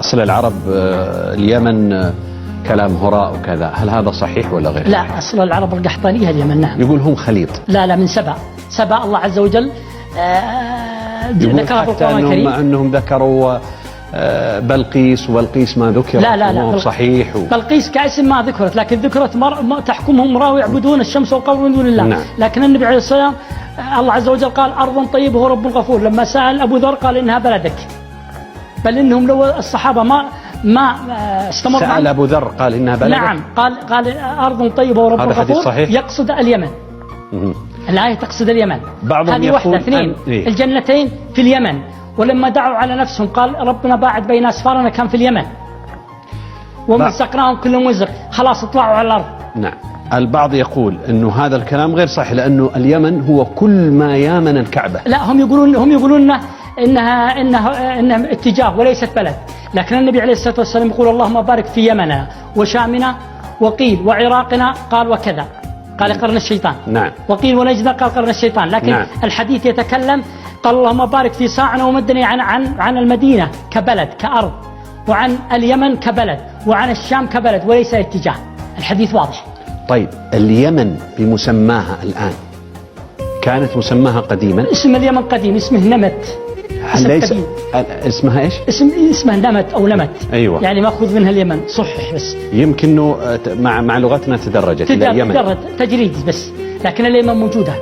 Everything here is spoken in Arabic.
أصل العرب اليمن كلام هراء وكذا، هل هذا صحيح ولا غير؟ لا، أصل العرب القحطانية اليمن. نعم. يقول هم خليط. لا من سبأ الله عز وجل ذكرها في القرآن الكريم. أنهم ذكروا بلقيس، وبلقيس ما ذكر. لا صحيح. بلقيس كاسم ما ذكرت، لكن ذكرت تحكمهم امرأة يعبدون الشمس والقمر من دون الله. نعم. لكن النبي عليه الصلاة والسلام الله عز وجل قال أرض طيبة ورب غفور. لما سأل أبو ذر قال إنها بلدك، بل إنهم لو الصحابة ما استمر. سأل أبو ذر قال إنها بلدك. نعم، قال أرض طيبة ورب غفور، يقصد اليمن. الآية تقصد اليمن. هذه واحدة. اثنين، الجنتين في اليمن، ولما دعوا على نفسهم قال ربنا باعد بين أسفارنا كان في اليمن، ومزقناهم كل مزق، خلاص اطلعوا على الأرض. نعم. البعض يقول أنه هذا الكلام غير صحيح، لأنه اليمن هو كل ما يامن الكعبة. لا، هم يقولون إنها اتجاه وليست بلد. لكن النبي عليه الصلاة والسلام يقول اللهم بارك في يمننا وشامنا وقيل وعراقنا، قال وكذا، قال قرن الشيطان. نعم. وقيل ونجد قال قرن الشيطان. لكن نعم. الحديث يتكلم قال اللهم بارك في صاعنا ومدني عن المدينة كبلد كأرض، وعن اليمن كبلد، وعن الشام كبلد وليس اتجاه. الحديث واضح. طيب اليمن بمسماها الآن كانت مسماها قديما؟ اسم اليمن قديم، اسمه نمت. ليس اسمها ايش؟ اسمها نمت او نمت. ايوه، يعني ماخوذ منها اليمن، صحح بس. يمكن مع لغتنا تدرجت الى اليمن. تجريد بس، لكن اليمن موجوده.